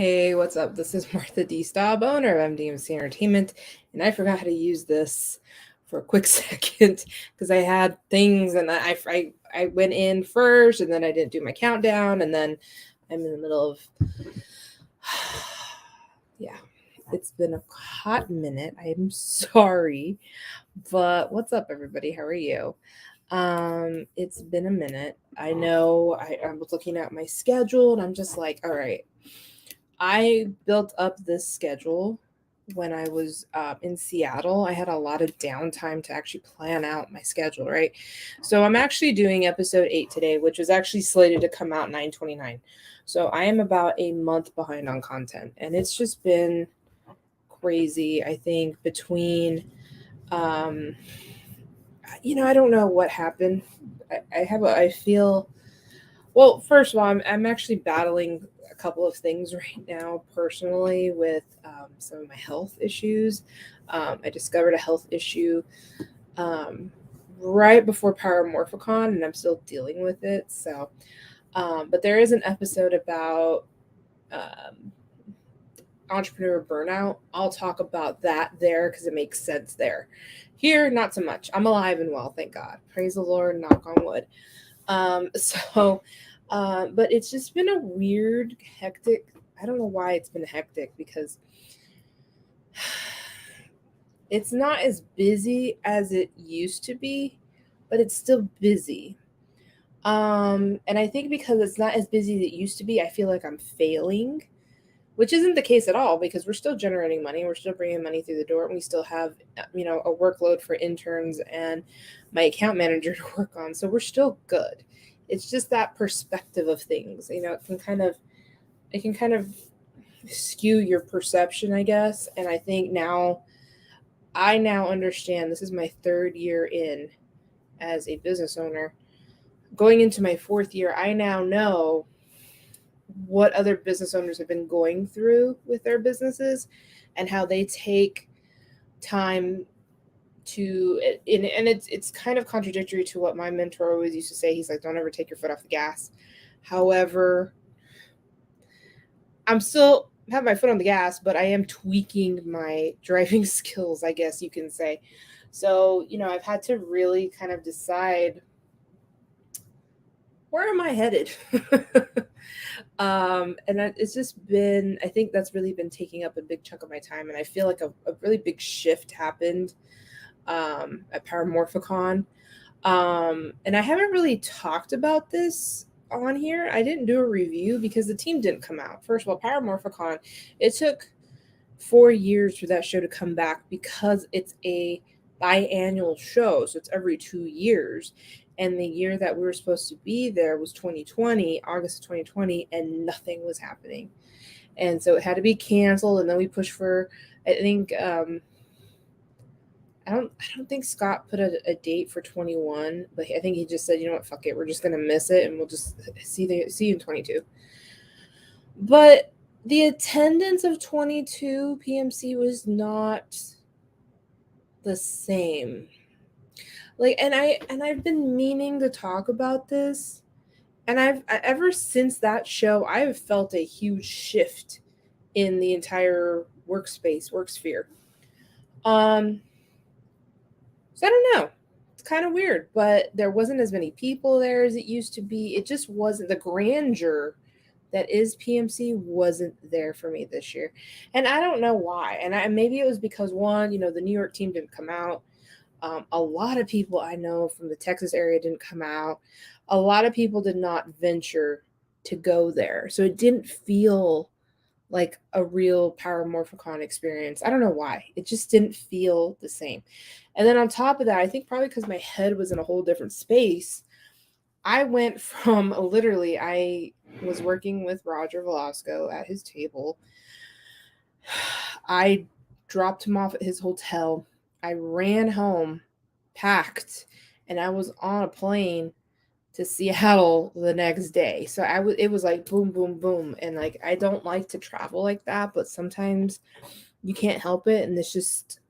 Hey, what's up? This is Martha D. Staub, owner of MDMC Entertainment, and I forgot how to use this for a quick second because I had things and I went in first and then I didn't do my countdown and then I'm in the middle of yeah. It's been a hot minute. I'm sorry. But what's up everybody? How are you? It's been a minute. I know I was looking at my schedule and I'm just like, all right, I built up this schedule when I was in Seattle. I had a lot of downtime to actually plan out my schedule, right? So I'm actually doing episode 8 today, which was actually slated to come out 9/29. So I am about a month behind on content, and it's just been crazy. I think between, um, I don't know what happened. I feel well, first of all, I'm actually battling a couple of things right now personally with some of my health issues. I discovered a health issue um, right before Paramorphicon, and I'm still dealing with it. So, but there is an episode about um, entrepreneur burnout. I'll talk about that there because it makes sense there. Here, not so much. I'm alive and well, thank God. Praise the Lord, knock on wood. So, but it's just been a weird, hectic. I don't know why it's been hectic because it's not as busy as it used to be, but it's still busy. And I think because it's not as busy as it used to be, I feel like I'm failing, which isn't the case at all because we're still generating money. We're still bringing money through the door. And we still have, a workload for interns and my account manager to work on. So we're still good. It's just that perspective of things, it can kind of skew your perception, I guess. And I think I now understand this is my third year in as a business owner. Going into my fourth year, I now know what other business owners have been going through with their businesses and how they take time to and it's kind of contradictory to what my mentor always used to say. He's like, don't ever take your foot off the gas. However, I'm still have my foot on the gas, but I am tweaking my driving skills, I guess you can say. So, I've had to really kind of decide, where am I headed? It's just been, I think that's really been taking up a big chunk of my time. And I feel like a really big shift happened at Paramorphicon. And I haven't really talked about this on here. I didn't do a review because the team didn't come out. First of all, Paramorphicon, it took 4 years for that show to come back because it's a biannual show. So it's every 2 years. And the year that we were supposed to be there was 2020, August of 2020, and nothing was happening. And so it had to be canceled. And then we pushed for, I think, I don't think Scott put a date for 21, but I think he just said, you know what, fuck it, we're just gonna miss it and we'll just see you in 22. But the attendance of 22 PMC was not the same. I've been meaning to talk about this, and I've ever since that show I've felt a huge shift in the entire work sphere. So I don't know. It's kind of weird, but there wasn't as many people there as it used to be. It just wasn't the grandeur that is PMC wasn't there for me this year. And I don't know why. And maybe it was because one, the New York team didn't come out. A lot of people I know from the Texas area didn't come out. A lot of people did not venture to go there. So it didn't feel like a real Paramorphicon experience. I don't know why. It just didn't feel the same. And then on top of that, I think probably because my head was in a whole different space, I went from literally, I was working with Roger Velasco at his table. I dropped him off at his hotel. I ran home, packed, and I was on a plane to Seattle the next day. So it was like boom, boom, boom. And like, I don't like to travel like that, but sometimes you can't help it. And it's just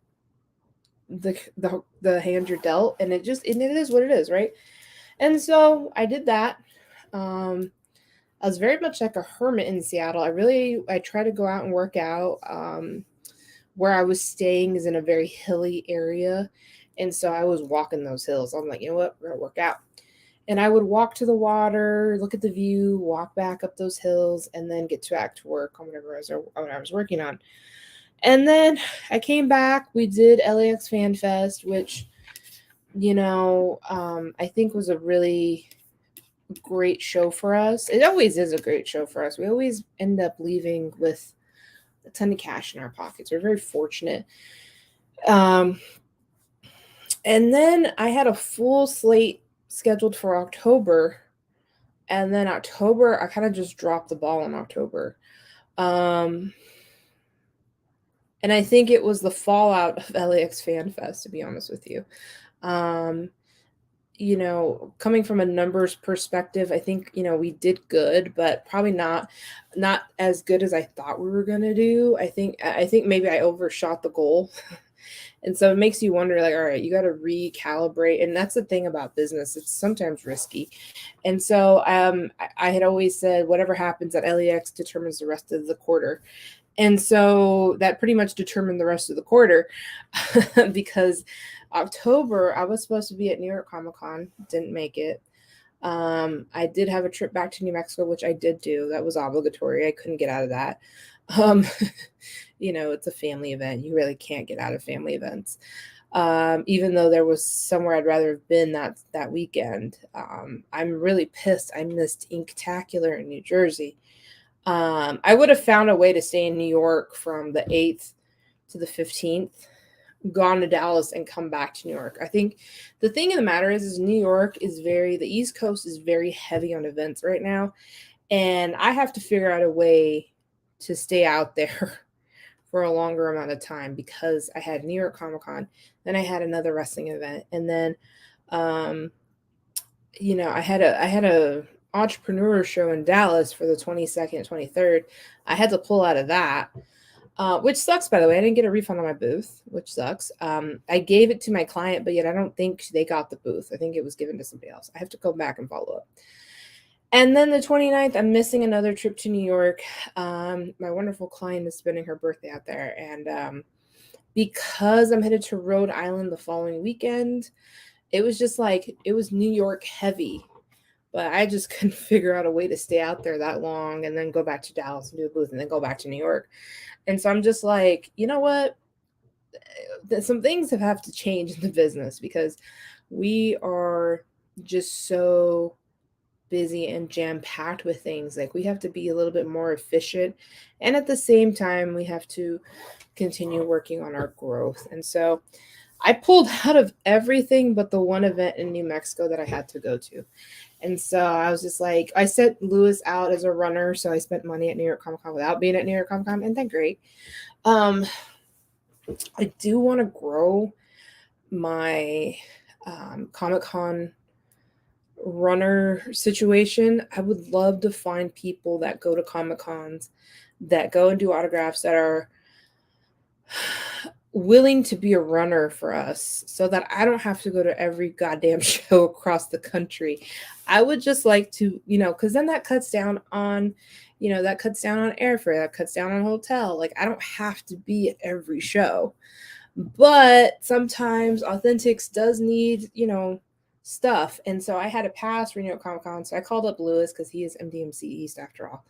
the hand you're dealt. And it is what it is, right? And so I did that. I was very much like a hermit in Seattle. I try to go out and work out. Where I was staying is in a very hilly area. And so I was walking those hills. I'm like, you know what? We're going to work out. And I would walk to the water, look at the view, walk back up those hills, and then get back to work on what I was working on. And then I came back. We did LAX Fan Fest, which, I think was a really great show for us. It always is a great show for us. We always end up leaving with a ton of cash in our pockets. We're very fortunate. And then I had a full slate scheduled for October. And then October, I kind of just dropped the ball in October. And I think it was the fallout of LAX Fan Fest, to be honest with you. Coming from a numbers perspective, I think, we did good, but probably not as good as I thought we were going to do. I think maybe I overshot the goal. And so it makes you wonder, like, all right, you got to recalibrate. And that's the thing about business. It's sometimes risky. And so I had always said, whatever happens at LAX determines the rest of the quarter. And so that pretty much determined the rest of the quarter because October, I was supposed to be at New York Comic Con, didn't make it. I did have a trip back to New Mexico, which I did do. That was obligatory. I couldn't get out of that. It's a family event. You really can't get out of family events. Even though there was somewhere I'd rather have been that weekend. I'm really pissed. I missed Inktacular in New Jersey. I would have found a way to stay in New York from the 8th to the 15th, gone to Dallas and come back to New York. I think the thing of the matter is New York the East Coast is very heavy on events right now. And I have to figure out a way to stay out there for a longer amount of time because I had New York Comic Con, then I had another wrestling event. And then, I had a entrepreneur show in Dallas for the 22nd, 23rd. I had to pull out of that, which sucks, by the way. I didn't get a refund on my booth, which sucks. I gave it to my client, but yet I don't think they got the booth. I think it was given to somebody else. I have to go back and follow up. And then the 29th, I'm missing another trip to New York. My wonderful client is spending her birthday out there. And because I'm headed to Rhode Island the following weekend, it was just like, it was New York heavy. But I just couldn't figure out a way to stay out there that long and then go back to Dallas and do a booth and then go back to New York. And so I'm just like, you know what? Some things have to change in the business because we are just so busy and jam-packed with things. Like, we have to be a little bit more efficient, and at the same time we have to continue working on our growth. And so I pulled out of everything but the one event in New Mexico that I had to go to. And so I was just like, I sent Lewis out as a runner, so I spent money at New York Comic Con without being at New York Comic Con, and that's great. I do want to grow my Comic Con runner situation. I would love to find people that go to Comic Cons, that go and do autographs, that are willing to be a runner for us so that I don't have to go to every goddamn show across the country. I would just like to, because then that cuts down on, that cuts down on airfare, that cuts down on hotel. Like, I don't have to be at every show. But sometimes Authentics does need, stuff. And so I had a pass for New York Comic Con. So I called up Lewis because he is MDMC East after all,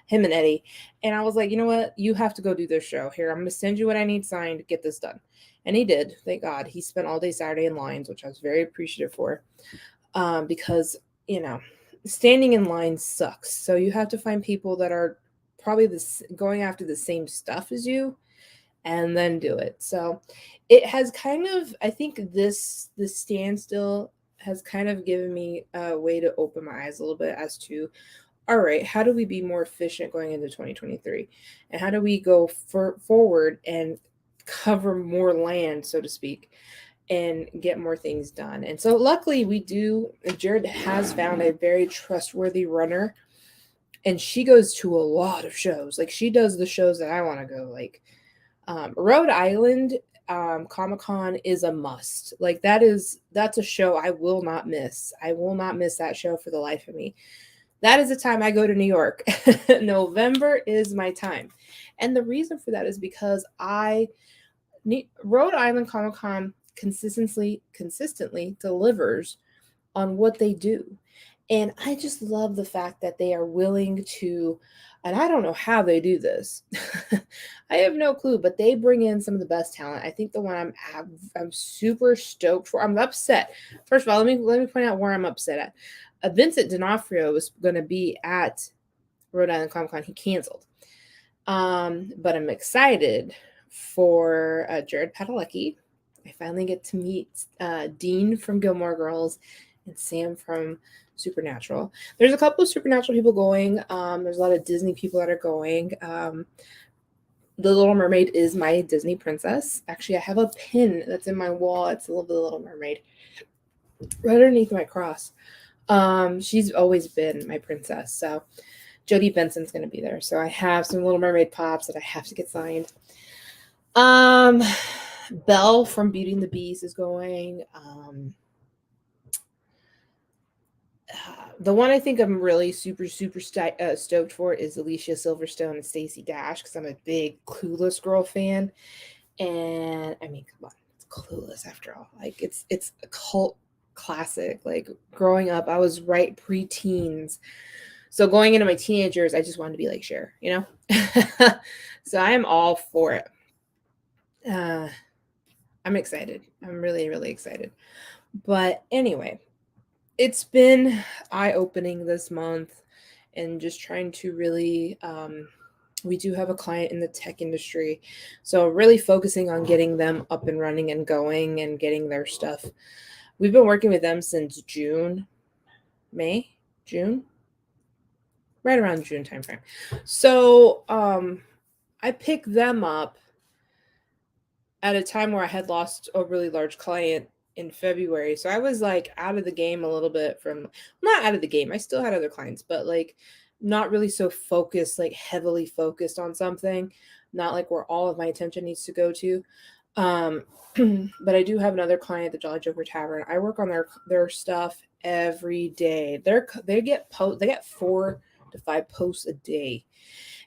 him and Eddie. And I was like, you know what? You have to go do this show. Here, I'm going to send you what I need signed to get this done. And he did. Thank God. He spent all day Saturday in lines, which I was very appreciative for, because, standing in line sucks. So you have to find people that are probably going after the same stuff as you, and then do it. So it has kind of, I think this standstill has kind of given me a way to open my eyes a little bit as to, all right, how do we be more efficient going into 2023? And how do we go forward and cover more land, so to speak, and get more things done? And so luckily Jared has found a very trustworthy runner, and she goes to a lot of shows. Like, she does the shows that I want to go. Like, Rhode Island Comic-Con is a must. Like, that's a show I will not miss. I will not miss that show for the life of me. That is the time I go to New York. November is my time. And the reason for that is because Rhode Island Comic Con consistently delivers on what they do. And I just love the fact that they are willing to, and I don't know how they do this. I have no clue, but they bring in some of the best talent. I think the one I'm super stoked for. I'm upset. First of all, let me point out where I'm upset at. Vincent D'Onofrio was going to be at Rhode Island Comic Con. He canceled. But I'm excited for Jared Padalecki. I finally get to meet Dean from Gilmore Girls and Sam from Supernatural. There's a couple of Supernatural people going. There's a lot of Disney people that are going. The Little Mermaid is my Disney princess. Actually, I have a pin that's in my wall. It's the Little Mermaid right underneath my cross. She's always been my princess. So Jodie Benson's going to be there. So I have some Little Mermaid pops that I have to get signed. Belle from Beauty and the Beast is going. The one I think I'm really super stoked for is Alicia Silverstone and Stacey Dash, because I'm a big Clueless Girl fan. And I mean, come on, it's Clueless after all. Like it's a cult classic. Like growing up, I was right pre-teens. So going into my teenagers, I just wanted to be like Cher, you know? So I am all for it. I'm excited. I'm really, really excited. But anyway, it's been eye-opening this month and just trying to really, we do have a client in the tech industry. So really focusing on getting them up and running and going and getting their stuff. We've been working with them since June, right around June timeframe. So I picked them up at a time where I had lost a really large client in February. So I was like out of the game a little bit not out of the game. I still had other clients, but like not really so focused, like heavily focused on something, not like where all of my attention needs to go to. But I do have another client, the Jolly Joker Tavern. I work on their stuff every day. They get 4 to 5 posts a day.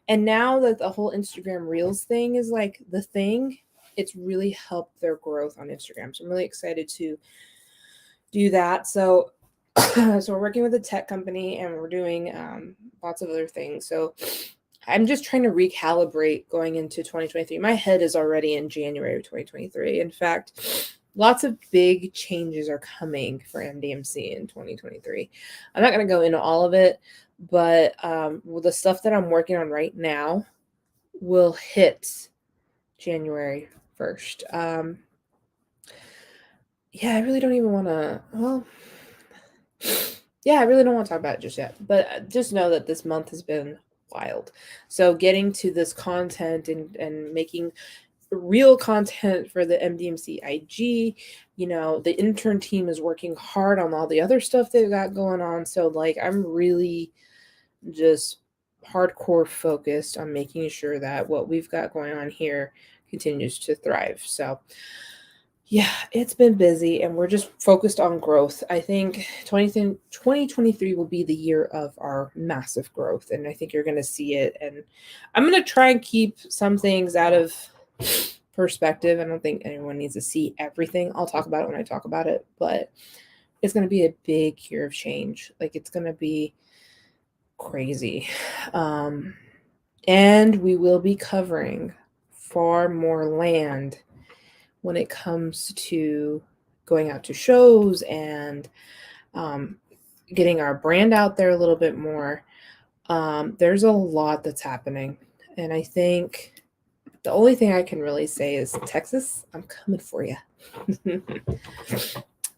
And now that the whole Instagram Reels thing is like the thing, it's really helped their growth on Instagram. So I'm really excited to do that. So we're working with a tech company and we're doing lots of other things. So I'm just trying to recalibrate going into 2023. My head is already in January of 2023. In fact, lots of big changes are coming for MDMC in 2023. I'm not going to go into all of it, but the stuff that I'm working on right now will hit January 1st. I really don't even want to, I really don't want to talk about it just yet, but just know that this month has been wild. So getting to this content and making real content for the MDMC IG, the intern team is working hard on all the other stuff they've got going on. So like, I'm really just hardcore focused on making sure that what we've got going on here continues to thrive. So yeah, it's been busy and we're just focused on growth. I think 2023 will be the year of our massive growth, and I think you're going to see it. And I'm going to try and keep some things out of perspective. I don't think anyone needs to see everything. I'll talk about it when I talk about it, but it's going to be a big year of change. Like it's going to be crazy. And we will be covering far more land when it comes to going out to shows and getting our brand out there a little bit more. There's a lot that's happening. And I think the only thing I can really say is, Texas, I'm coming for you.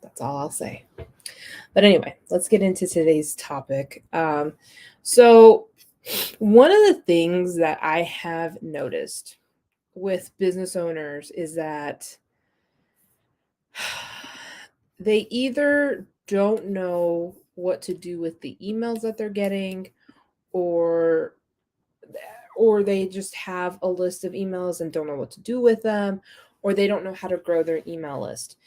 That's all I'll say. But anyway, let's get into today's topic. So one of the things that I have noticed with business owners is that they either don't know what to do with the emails that they're getting, or they just have a list of emails and don't know what to do with them, or they don't know how to grow their email list.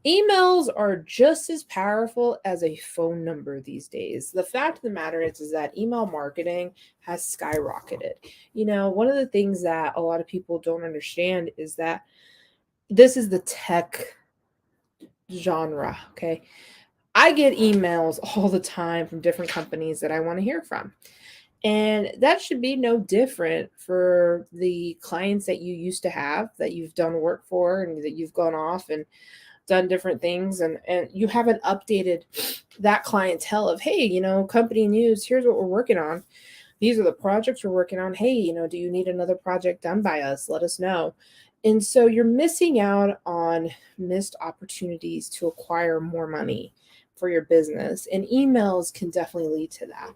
Emails are just as powerful as a phone number these days. The fact of the matter is that email marketing has skyrocketed. One of the things that a lot of people don't understand is that this is the tech genre, okay? I get emails all the time from different companies that I want to hear from. And that should be no different for the clients that you used to have, that you've done work for, and that you've gone off and done different things, and you haven't updated that clientele of, hey, company news, here's what we're working on. These are the projects we're working on. Hey, do you need another project done by us? Let us know. And so you're missing out on missed opportunities to acquire more money for your business. And emails can definitely lead to that.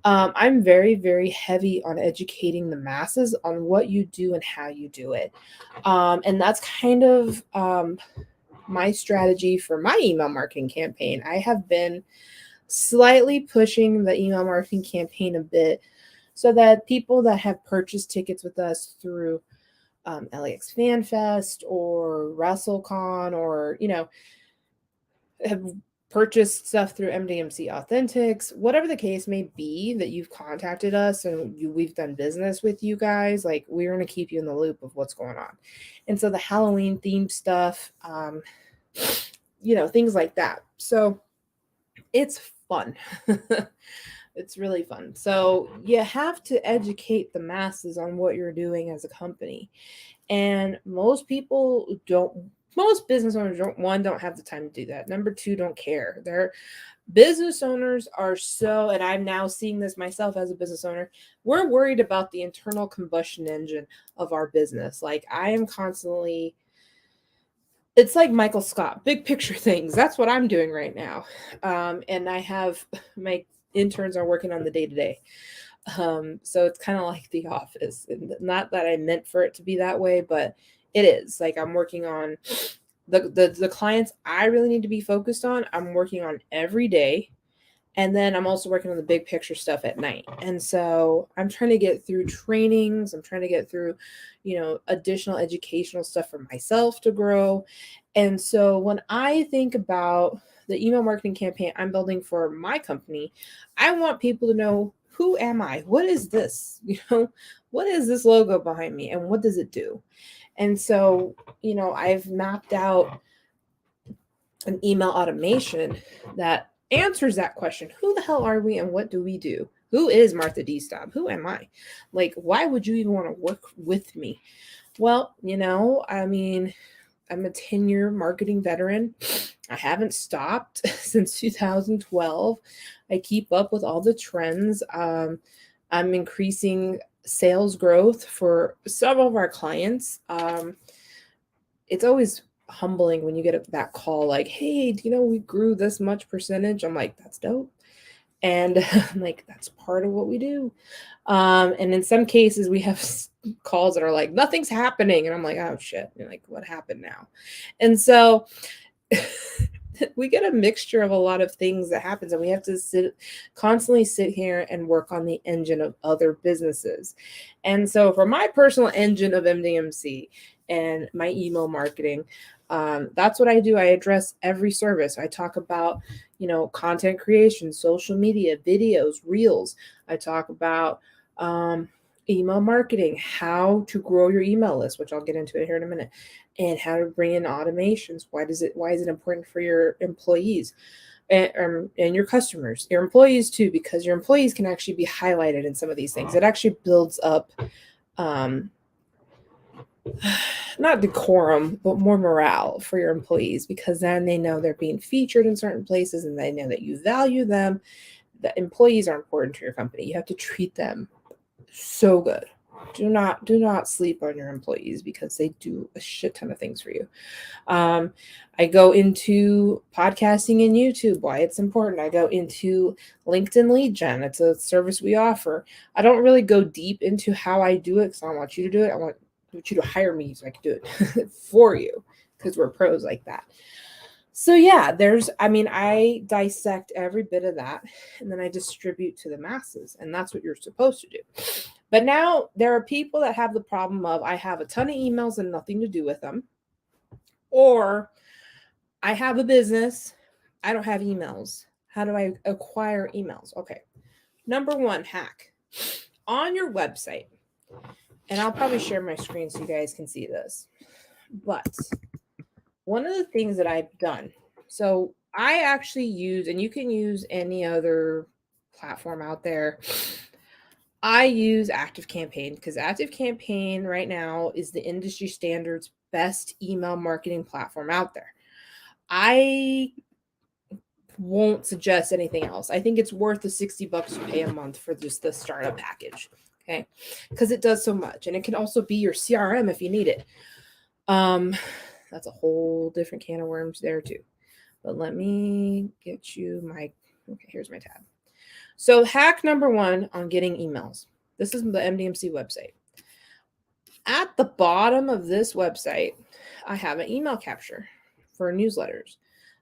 I'm very, very heavy on educating the masses on what you do and how you do it. And that's kind of my strategy for my email marketing campaign. I have been slightly pushing the email marketing campaign a bit so that people that have purchased tickets with us through LAX Fan Fest or WrestleCon, or have purchased stuff through MDMC Authentics, whatever the case may be, that you've contacted us and we've done business with you guys, like, we're going to keep you in the loop of what's going on. And so the Halloween themed stuff, things like that. So it's fun. It's really fun. So you have to educate the masses on what you're doing as a company. And most business owners don't have the time to do that. Number two, don't care. Their business owners are so, and I'm now seeing this myself as a business owner, we're worried about the internal combustion engine of our business. Like, I am constantly, it's like Michael Scott, big picture things. That's what I'm doing right now. And I have my interns are working on the day-to-day. So it's kind of like The Office. And not that I meant for it to be that way, but it is. Like, I'm working on the clients I really need to be focused on. I'm working on every day. And then I'm also working on the big picture stuff at night. And so I'm trying to get through trainings. I'm trying to get through, additional educational stuff for myself to grow. And so when I think about the email marketing campaign I'm building for my company, I want people to know, who am I? What is this? What is this logo behind me? And what does it do? And so, I've mapped out an email automation that answers that question. Who the hell are we and what do we do? Who is Martha D. Staub? Who am I? Like, why would you even want to work with me? Well, I'm a 10-year marketing veteran. I haven't stopped since 2012. I keep up with all the trends. I'm increasing sales growth for several of our clients. It's always humbling when you get that call like, hey, we grew this much percentage. I'm like, that's dope. And I'm like, that's part of what we do. And in some cases we have calls that are like, nothing's happening. And I'm like, oh shit. You're like, what happened now? And so we get a mixture of a lot of things that happens, and we have to constantly sit here and work on the engine of other businesses. And so for my personal engine of MDMC and my email marketing, that's what I do. I address every service. I talk about, content creation, social media, videos, reels. I talk about email marketing, how to grow your email list, which I'll get into it here in a minute, and how to bring in automations. Why is it important for your employees and your customers, your employees too, because your employees can actually be highlighted in some of these things. It actually builds up not decorum, but more morale for your employees, because then they know they're being featured in certain places and they know that you value them. The employees are important to your company. You have to treat them so good. Do not sleep on your employees, because they do a shit ton of things for you. I go into podcasting and YouTube, why it's important. I go into LinkedIn lead gen. It's a service we offer. I don't really go deep into how I do it, because I don't want you to do it. I want you to hire me so I can do it for you, because we're pros like that. So yeah, I dissect every bit of that, and then I distribute to the masses, and that's what you're supposed to do. But now there are people that have the problem of, I have a ton of emails and nothing to do with them, or I have a business. I don't have emails. How do I acquire emails? Okay. Number one hack on your website, and I'll probably share my screen so you guys can see this. But one of the things that I've done, so I actually use, and you can use any other platform out there. I use ActiveCampaign because ActiveCampaign right now is the industry standards best email marketing platform out there. I won't suggest anything else. I think it's worth the $60 you pay a month for just the startup package. Okay. Because it does so much. And it can also be your CRM if you need it. That's a whole different can of worms there too. But let me get you my, okay, here's my tab. So hack number one on getting emails. This is the MDMC website. At the bottom of this website, I have an email capture for newsletters.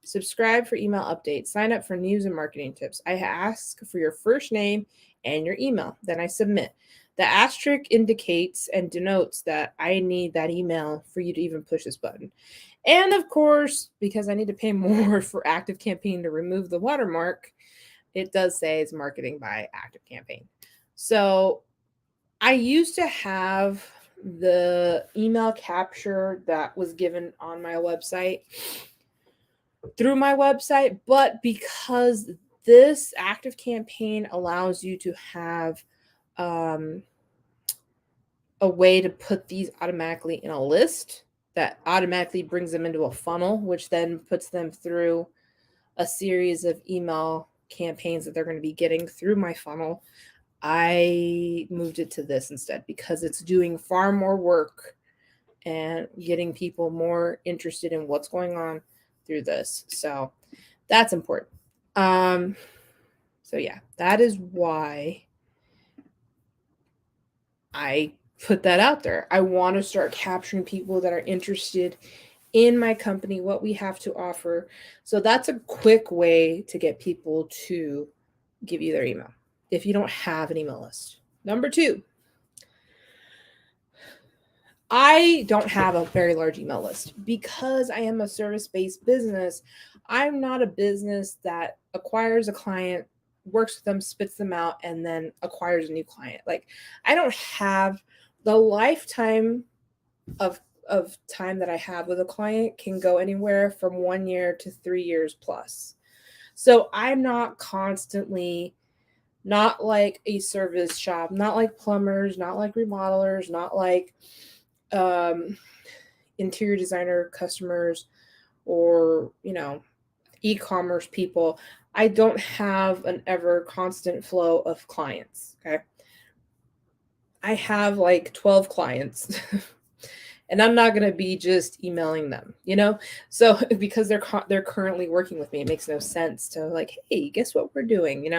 Subscribe for email updates. Sign up for news and marketing tips. I ask for your first name and your email. Then I submit. The asterisk indicates and denotes that I need that email for you to even push this button. And of course, because I need to pay more for ActiveCampaign to remove the watermark, it does say it's marketing by ActiveCampaign. So I used to have the email capture that was given on my website through my website, but because this ActiveCampaign allows you to have a way to put these automatically in a list that automatically brings them into a funnel, which then puts them through a series of email campaigns that they're going to be getting through my funnel. I moved it to this instead because it's doing far more work and getting people more interested in what's going on through this. So that's important. So yeah, that is why I put that out there. I want to start capturing people that are interested in my company, what we have to offer. So that's a quick way to get people to give you their email if you don't have an email list. Number two, I don't have a very large email list because I am a service-based business. I'm not a business that acquires a client, works with them, spits them out, and then acquires a new client. Like, I don't have the lifetime of time that I have with a client can go anywhere from 1 year to 3 years plus. So I'm not constantly, not like a service shop, not like plumbers, not like remodelers, not like interior designer customers or, e-commerce people. I don't have an ever constant flow of clients. Okay. I have like 12 clients and I'm not going to be just emailing them, so because they're currently working with me, it makes no sense to like, hey, guess what we're doing,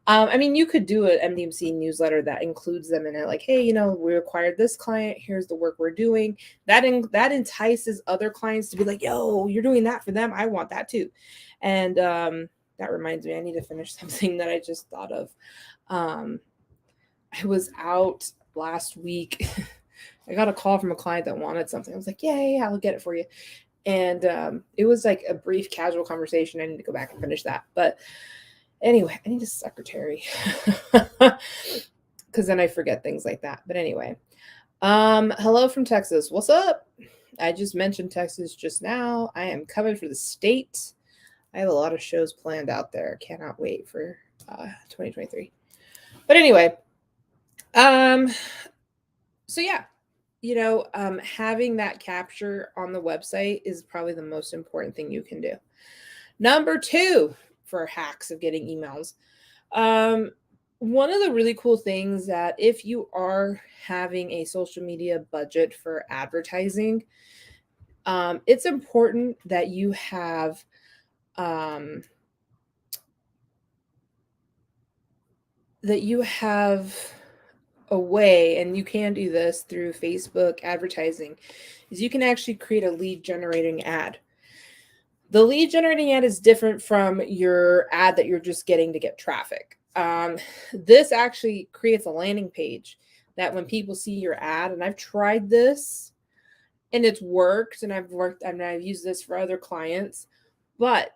I mean, you could do an MDMC newsletter that includes them in it, like, hey, we acquired this client, here's the work we're doing. That entices other clients to be like, yo, you're doing that for them, I want that too. And that reminds me, I need to finish something that I just thought of. I was out last week. I got a call from a client that wanted something. I was like, yeah, I'll get it for you. And it was like a brief casual conversation. I need to go back and finish that. But anyway, I need a secretary because then I forget things like that. But anyway, hello from Texas. What's up? I just mentioned Texas just now. I am coming for the state. I have a lot of shows planned out there. Cannot wait for 2023. But anyway, so yeah, having that capture on the website is probably the most important thing you can do. Number two for hacks of getting emails. One of the really cool things that if you are having a social media budget for advertising, it's important that you have a way, and you can do this through Facebook advertising, is you can actually create a lead generating ad. The lead generating ad is different from your ad that you're just getting to get traffic. This actually creates a landing page that when people see your ad, and I've tried this, and it's worked, and I've used this for other clients, but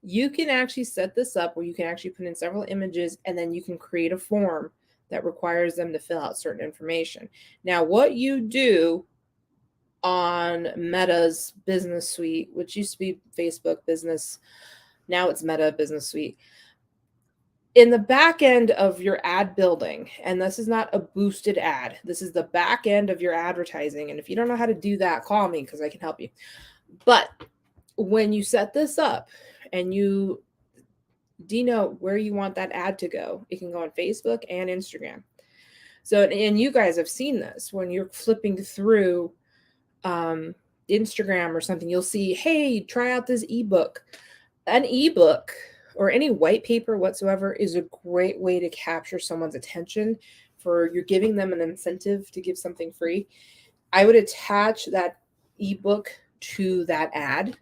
you can actually set this up where you can actually put in several images, and then you can create a form that requires them to fill out certain information. Now, what you do on Meta's Business Suite, which used to be Facebook Business, now it's Meta Business Suite, in the back end of your ad building, and this is not a boosted ad, this is the back end of your advertising. And if you don't know how to do that, call me because I can help you. But when you set this up and you denote where you want that ad to go, it can go on Facebook and Instagram. So, and you guys have seen this when you're flipping through Instagram or something, you'll see, hey, try out this ebook. An ebook or any white paper whatsoever is a great way to capture someone's attention. For you're giving them an incentive to give something free. I would attach that ebook to that ad,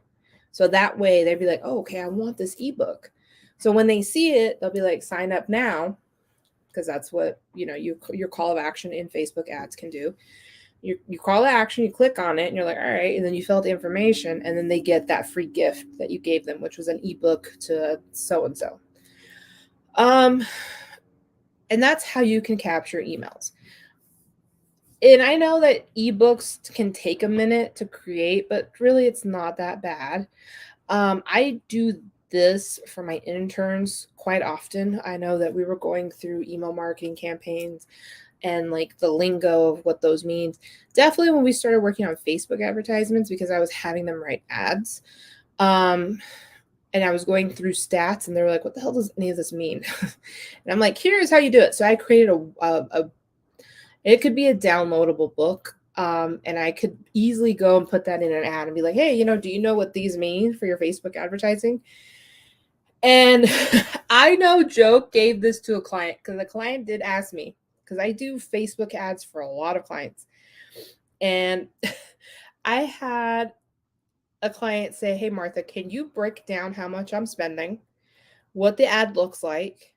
so that way they'd be like, oh, okay, I want this ebook. So when they see it, they'll be like, sign up now, because that's what your call of action in Facebook ads can do. You call to action, you click on it, and you're like, all right, and then you fill out the information, and then they get that free gift that you gave them, which was an ebook to so-and-so. And that's how you can capture emails. And I know that ebooks can take a minute to create, but really it's not that bad. I do this for my interns quite often. I know that we were going through email marketing campaigns and like the lingo of what those means. Definitely when we started working on Facebook advertisements, because I was having them write ads. And I was going through stats, and they were like, what the hell does any of this mean? And I'm like, here's how you do it. So I created it could be a downloadable book. And I could easily go and put that in an ad and be like, hey, do you know what these mean for your Facebook advertising? And I know Joe gave this to a client, because the client did ask me, because I do Facebook ads for a lot of clients. And I had a client say, hey, Martha, can you break down how much I'm spending, what the ad looks like,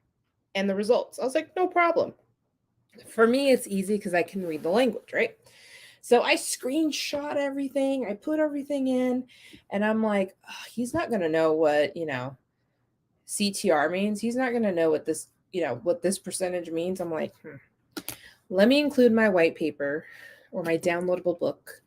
and the results? I was like, no problem. For me, it's easy because I can read the language, right? So I screenshot everything. I put everything in, and I'm like, oh, he's not going to know what, CTR means. He's not going to know what this percentage means. I'm like, let me include my white paper or my downloadable book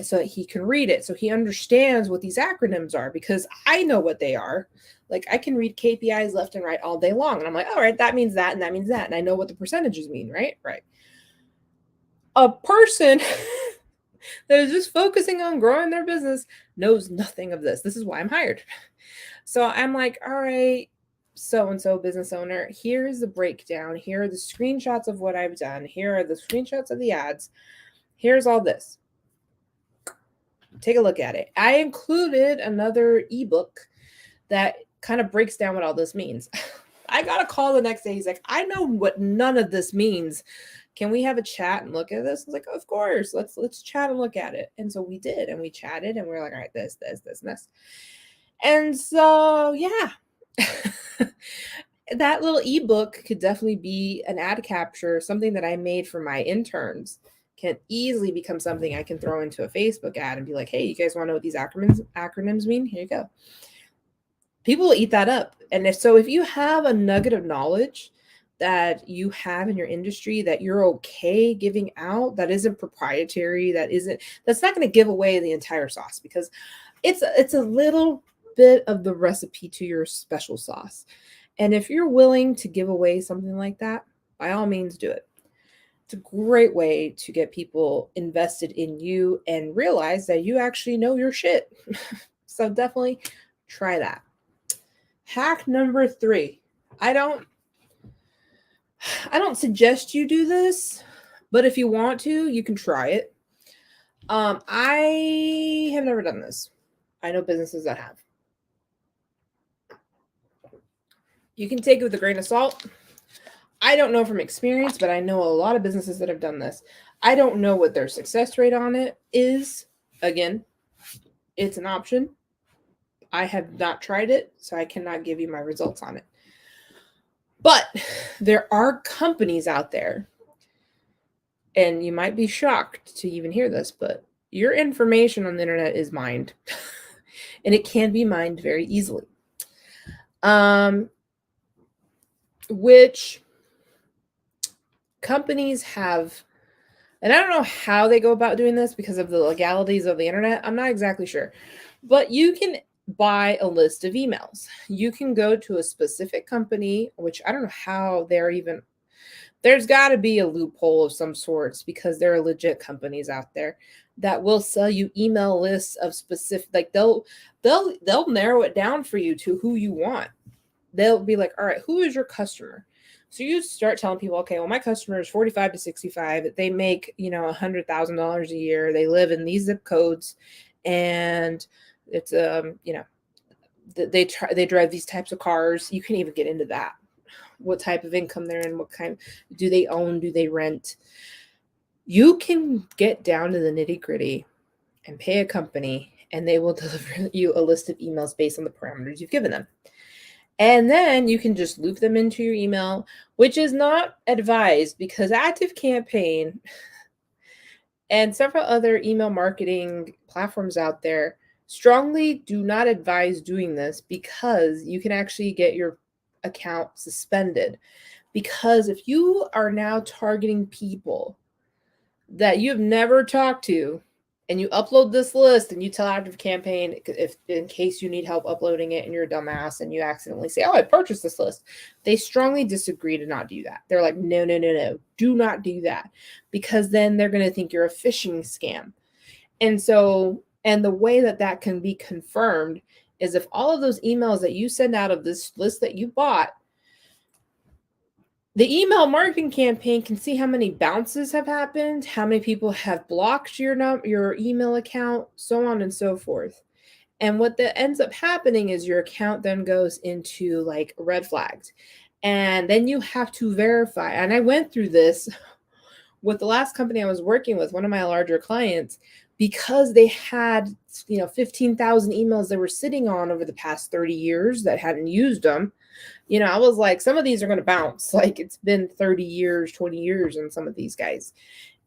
so that he can read it, so he understands what these acronyms are, because I know what they are. Like, I can read KPIs left and right all day long, and I'm like, all right, that means that, and that means that, and I know what the percentages mean, right? A person that is just focusing on growing their business knows nothing of this. This is why I'm hired. So I'm like, all right, so-and-so business owner, here's the breakdown. Here are the screenshots of what I've done. Here are the screenshots of the ads. Here's all this. Take a look at it. I included another ebook that kind of breaks down what all this means. I got a call the next day. He's like, I know what none of this means. Can we have a chat and look at this? I was like, of course, let's chat and look at it. And so we did, and we chatted, and we were like, all right, this, and this. And so, yeah, that little ebook could definitely be an ad capture, something that I made for my interns can easily become something I can throw into a Facebook ad and be like, hey, you guys want to know what these acronyms mean? Here you go. People will eat that up. And if you have a nugget of knowledge that you have in your industry that you're okay giving out, that isn't proprietary, that's not going to give away the entire sauce, because it's a little bit of the recipe to your special sauce. And if you're willing to give away something like that, by all means do it. It's a great way to get people invested in you and realize that you actually know your shit. So definitely try that. Hack number 3. I don't suggest you do this, but if you want to, you can try it. I have never done this. I know businesses that have. You can take it with a grain of salt. I don't know from experience, but I know a lot of businesses that have done this. I don't know what their success rate on it is. Again, it's an option. I have not tried it, so I cannot give you my results on it. But there are companies out there, and you might be shocked to even hear this, but your information on the internet is mined, and it can be mined very easily. Which companies have, and I don't know how they go about doing this because of the legalities of the internet. I'm not exactly sure, but you can buy a list of emails. You can go to a specific company, which I don't know how they're even, there's got to be a loophole of some sorts because there are legit companies out there that will sell you email lists of specific, like they'll narrow it down for you to who you want. They'll be like, all right, who is your customer? So you start telling people, okay, well, my customer is 45 to 65. They make, $100,000 a year. They live in these zip codes, and it's they drive these types of cars. You can even get into that. What type of income they're in? What kind do they own? Do they rent? You can get down to the nitty gritty and pay a company, and they will deliver you a list of emails based on the parameters you've given them. And then you can just loop them into your email, which is not advised because ActiveCampaign and several other email marketing platforms out there strongly do not advise doing this because you can actually get your account suspended. Because if you are now targeting people that you've never talked to, and you upload this list and you tell ActiveCampaign, if in case you need help uploading it and you're a dumbass and you accidentally say, oh, I purchased this list, they strongly disagree to not do that. They're like, no, do not do that, because then they're going to think you're a phishing scam. And so, and the way that can be confirmed is if all of those emails that you send out of this list that you bought, the email marketing campaign can see how many bounces have happened, how many people have blocked your email account, so on and so forth. And what that ends up happening is your account then goes into like red flags. And then you have to verify. And I went through this with the last company I was working with, one of my larger clients, because they had 15,000 emails they were sitting on over the past 30 years that hadn't used them. I was like, some of these are going to bounce. Like, it's been 30 years, 20 years on some of these guys.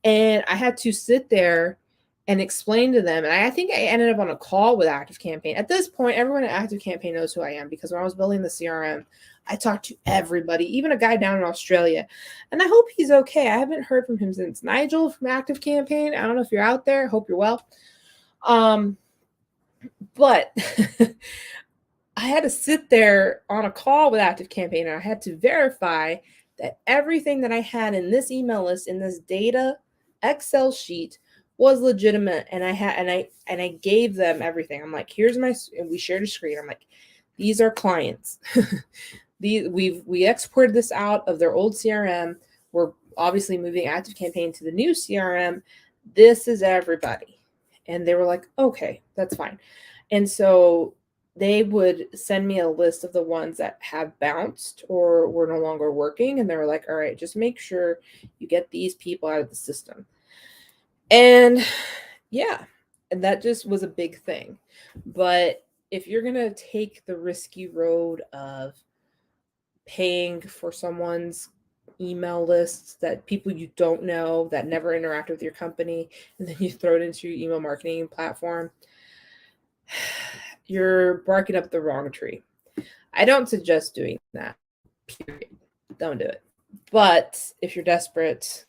And I had to sit there and explain to them. And I think I ended up on a call with ActiveCampaign. At this point, everyone at ActiveCampaign knows who I am, because when I was building the CRM, I talked to everybody, even a guy down in Australia. And I hope he's okay. I haven't heard from him since. Nigel from ActiveCampaign, I don't know if you're out there. I hope you're well. But I had to sit there on a call with ActiveCampaign, and I had to verify that everything that I had in this email list, in this data Excel sheet, was legitimate. And I gave them everything. I'm like, here's my, and we shared a screen. I'm like, these are clients. We exported this out of their old CRM. We're obviously moving ActiveCampaign to the new CRM. This is everybody. And they were like, okay, that's fine. And so they would send me a list of the ones that have bounced or were no longer working. And they were like, all right, just make sure you get these people out of the system. And yeah, and that just was a big thing. But if you're going to take the risky road of paying for someone's email lists, that people you don't know, that never interact with your company, and then you throw it into your email marketing platform, you're barking up the wrong tree. I don't suggest doing that, period. Don't do it. But if you're desperate,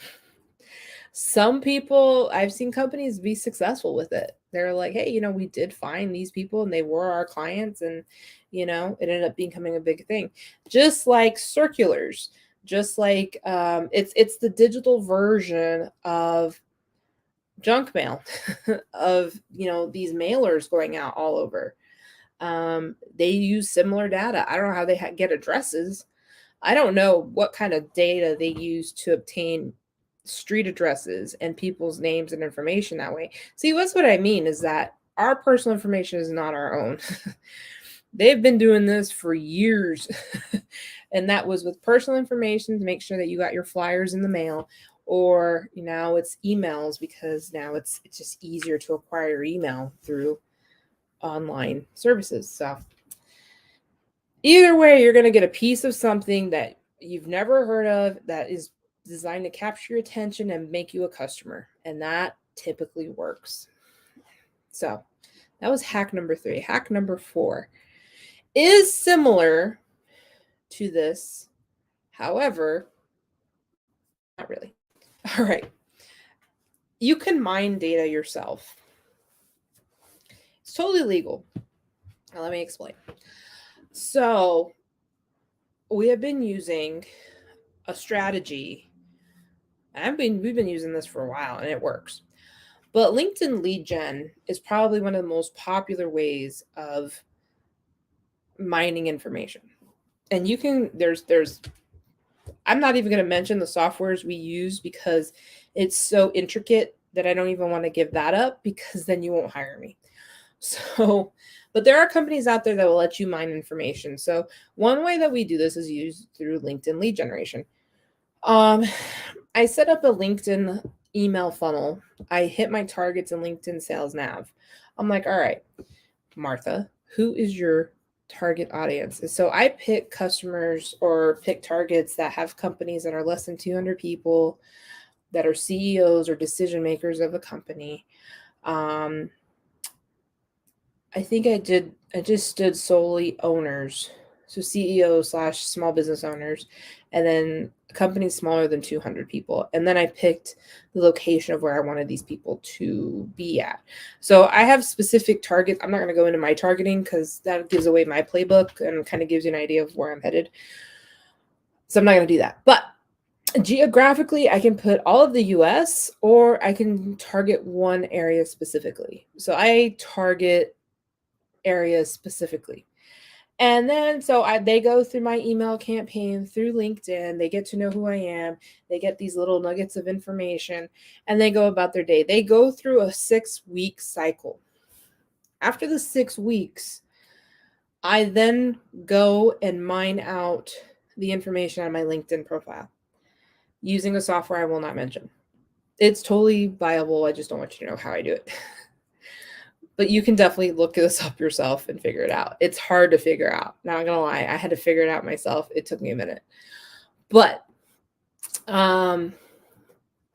some people, I've seen companies be successful with it. They're like, hey, we did find these people and they were our clients, and it ended up becoming a big thing. Just like circulars, just like it's the digital version of junk mail of these mailers going out all over. They use similar data. I don't know how they get addresses. I don't know what kind of data they use to obtain street addresses and people's names and information that way. See, that's what I mean, is that our personal information is not our own. They've been doing this for years. And that was with personal information to make sure that you got your flyers in the mail, or now it's emails, because now it's just easier to acquire your email through online services. So either way, you're going to get a piece of something that you've never heard of, that is designed to capture your attention and make you a customer. And that typically works. So that was hack number 3. Hack number 4 is similar to this. However, not really. All right. You can mine data yourself. It's totally legal. Now, let me explain. So we have been using a strategy. We've been using this for a while and it works. But LinkedIn lead gen is probably one of the most popular ways of mining information. And you can, I'm not even going to mention the softwares we use because it's so intricate that I don't even want to give that up because then you won't hire me. So, but there are companies out there that will let you mine information. So one way that we do this is use through LinkedIn lead generation. I set up a LinkedIn email funnel. I hit my targets in LinkedIn Sales Nav. I'm like, all right, Martha, who is your target audience? And so I pick customers or pick targets that have companies that are less than 200 people, that are CEOs or decision makers of a company. I think I just did solely owners. So CEOs / small business owners, and then companies smaller than 200 people. And then I picked the location of where I wanted these people to be at. So I have specific targets. I'm not going to go into my targeting because that gives away my playbook and kind of gives you an idea of where I'm headed. So I'm not going to do that. But geographically, I can put all of the US or I can target one area specifically. So I target areas specifically. And then they go through my email campaign through LinkedIn. They get to know who I am. They get these little nuggets of information and they go about their day. They go through a 6-week cycle. After the 6 weeks, I then go and mine out the information on my LinkedIn profile using a software I will not mention. It's totally viable. I just don't want you to know how I do it. But you can definitely look this up yourself and figure it out. It's hard to figure out. Not gonna lie, I had to figure it out myself. It took me a minute. But I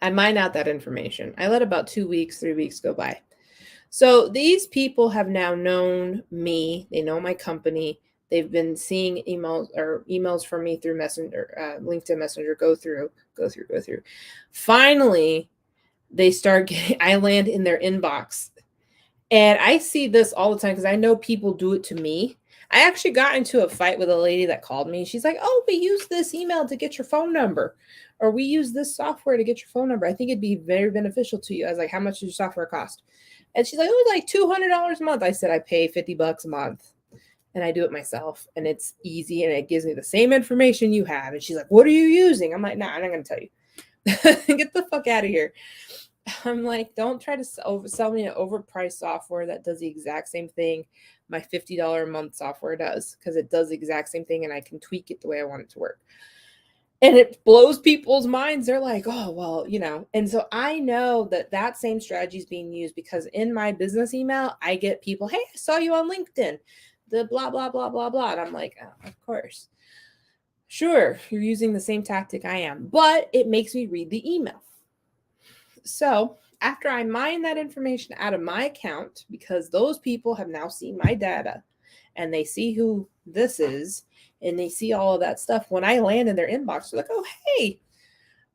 mine out that information. I let about 2 weeks, 3 weeks go by. So these people have now known me. They know my company. They've been seeing emails from me through Messenger, LinkedIn Messenger, go through. Finally, they start getting, I land in their inbox. And I see this all the time because I know people do it to me. I actually got into a fight with a lady that called me. She's like, oh, we use this email to get your phone number, or we use this software to get your phone number. I think it'd be very beneficial to you. I was like, how much does your software cost? And she's like, oh, like $200 a month. I said, I pay $50 a month and I do it myself. And it's easy and it gives me the same information you have. And she's like, what are you using? I'm like, nah, I'm not going to tell you. Get the fuck out of here. I'm like, don't try to sell me an overpriced software that does the exact same thing my $50 a month software does, because it does the exact same thing and I can tweak it the way I want it to work. And it blows people's minds. They're like, oh, well, And so I know that same strategy is being used because in my business email, I get people, hey, I saw you on LinkedIn, the blah, blah, blah, blah, blah. And I'm like, oh, of course. Sure, you're using the same tactic I am, but it makes me read the email. So after I mine that information out of my account, because those people have now seen my data and they see who this is and they see all of that stuff, when I land in their inbox, they're like, oh, hey,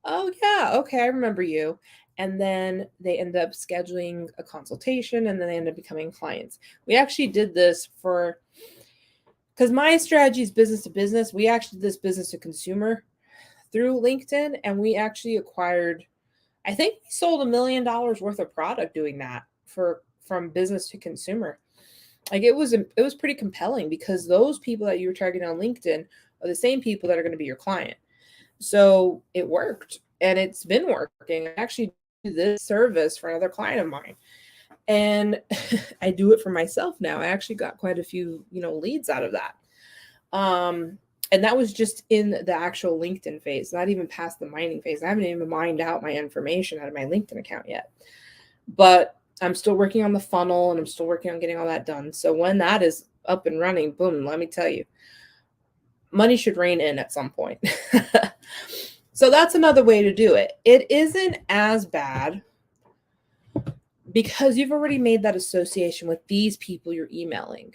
oh, yeah, okay, I remember you. And then they end up scheduling a consultation and then they end up becoming clients. We actually did this because my strategy is business to business. We actually did this business to consumer through LinkedIn, and we actually acquired, I think we sold $1 million worth of product doing that from business to consumer. Like it was pretty compelling because those people that you were targeting on LinkedIn are the same people that are going to be your client. So it worked and it's been working. I actually do this service for another client of mine and I do it for myself now. I actually got quite a few, leads out of that. And that was just in the actual LinkedIn phase, not even past the mining phase. I haven't even mined out my information out of my LinkedIn account yet. But I'm still working on the funnel and I'm still working on getting all that done. So when that is up and running, boom, let me tell you, money should rain in at some point. So that's another way to do it. It isn't as bad because you've already made that association with these people you're emailing.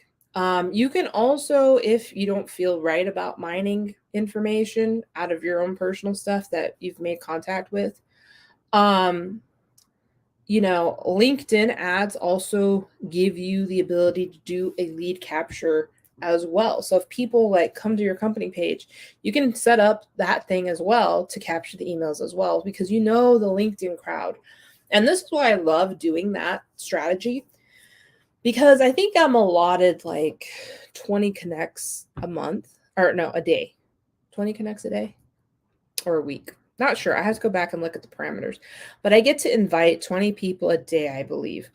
You can also, if you don't feel right about mining information out of your own personal stuff that you've made contact with, LinkedIn ads also give you the ability to do a lead capture as well. So if people like come to your company page, you can set up that thing as well to capture the emails as well, because the LinkedIn crowd. And this is why I love doing that strategy, because I think I'm allotted like 20 connects a month, or no, a day. 20 connects a day or a week. Not sure. I have to go back and look at the parameters. But I get to invite 20 people a day, I believe.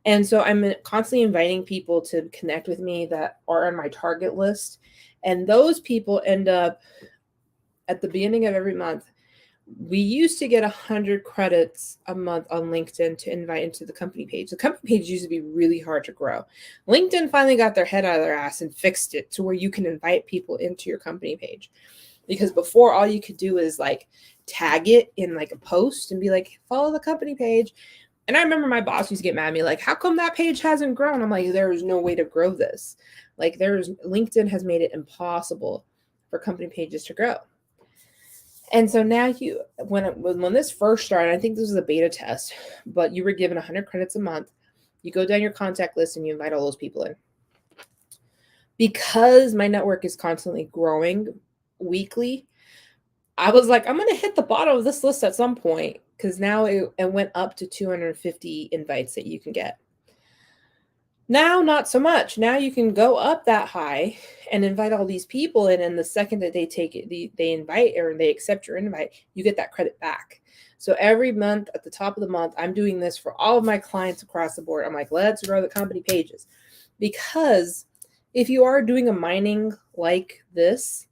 And so I'm constantly inviting people to connect with me that are on my target list. And those people end up at the beginning of every month. We used to get 100 credits a month on LinkedIn to invite into the company page. The company page used to be really hard to grow. LinkedIn finally got their head out of their ass and fixed it to where you can invite people into your company page. Because before, all you could do is like tag it in like a post and be like, follow the company page. And I remember my boss used to get mad at me, like, how come that page hasn't grown? I'm like, there is no way to grow this. Like, LinkedIn has made it impossible for company pages to grow. And so now when this first started, I think this was a beta test, but you were given 100 credits a month. You go down your contact list and you invite all those people in. Because my network is constantly growing weekly, I was like, I'm going to hit the bottom of this list at some point, because now it went up to 250 invites that you can get. Now, not so much. Now you can go up that high and invite all these people in, and the second that they take it, they invite or they accept your invite, you get that credit back. So every month at the top of the month, I'm doing this for all of my clients across the board. I'm like, let's grow the company pages. Because if you are doing a mining like this,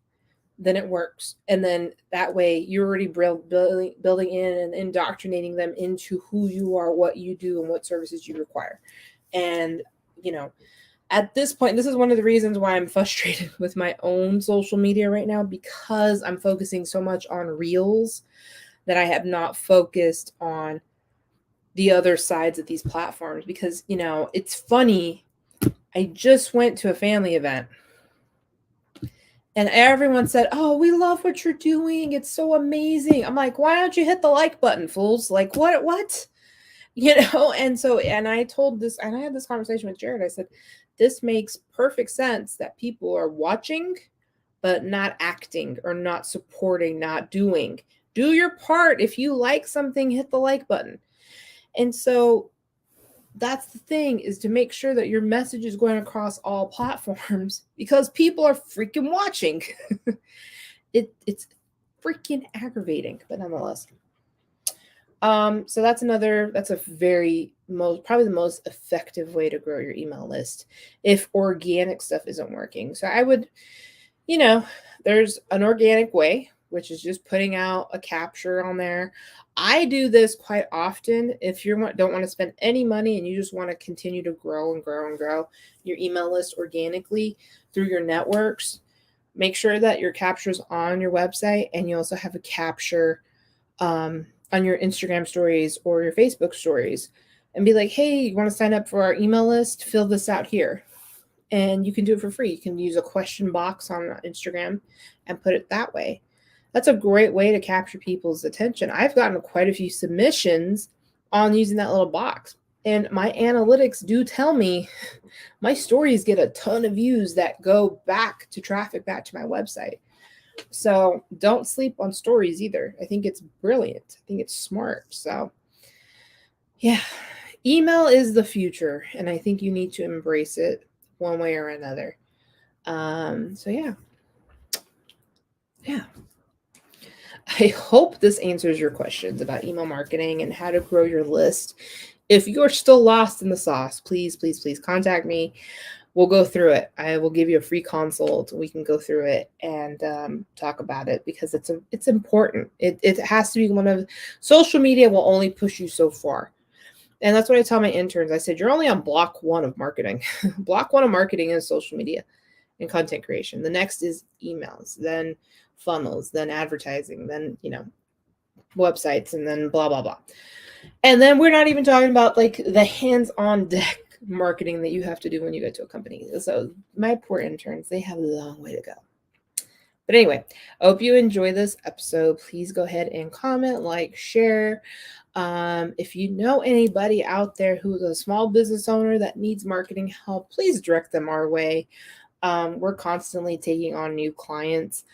then it works. And then that way you're already building in and indoctrinating them into who you are, what you do, and what services you require. And at this point, this is one of the reasons why I'm frustrated with my own social media right now, because I'm focusing so much on reels that I have not focused on the other sides of these platforms. Because, it's funny. I just went to a family event and everyone said, oh, we love what you're doing. It's so amazing. I'm like, why don't you hit the like button, fools? Like, what? And I told this, and I had this conversation with Jared. I said, this makes perfect sense that people are watching, but not acting or not supporting, not doing. Do your part. If you like something, hit the like button. And so that's the thing, is to make sure that your message is going across all platforms, because people are freaking watching. It's freaking aggravating, but nonetheless. So that's probably the most effective way to grow your email list if organic stuff isn't working. So I would, there's an organic way, which is just putting out a capture on there. I do this quite often. If you don't want to spend any money and you just want to continue to grow and grow and grow your email list organically through your networks, make sure that your capture's on your website, and you also have a capture on your Instagram stories or your Facebook stories, and be like, hey, you want to sign up for our email list? Fill this out here. And you can do it for free. You can use a question box on Instagram and put it that way. That's a great way to capture people's attention. I've gotten quite a few submissions on using that little box. And my analytics do tell me my stories get a ton of views that go back to traffic back to my website. So don't sleep on stories either. I think it's brilliant. I think it's smart. So yeah, email is the future, and I think you need to embrace it one way or another. So yeah. I hope this answers your questions about email marketing and how to grow your list. If you're still lost in the sauce, please contact me. We'll go through it. I will give you a free consult. We can go through it and talk about it, because it's important. It has to be social media will only push you so far. And that's what I tell my interns. I said, you're only on block 1 of marketing. Block 1 of marketing is social media and content creation. The next is emails, then funnels, then advertising, then, websites, and then blah, blah, blah. And then we're not even talking about like the hands-on deck marketing that you have to do when you go to a company. So my poor interns, they have a long way to go. But anyway, I hope you enjoy this episode. Please go ahead and comment, like, share. If you know anybody out there who's a small business owner that needs marketing help, please direct them our way. We're constantly taking on new clients.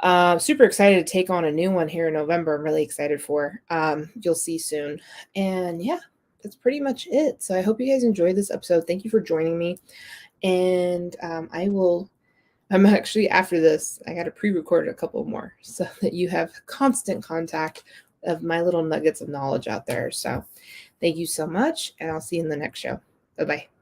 Super excited to take on a new one here in November. I'm really excited for. You'll see soon. And yeah, that's pretty much it. So I hope you guys enjoyed this episode. Thank you for joining me. And I'm actually, after this, I got to pre-record a couple more so that you have constant contact of my little nuggets of knowledge out there. So thank you so much, and I'll see you in the next show. Bye-bye.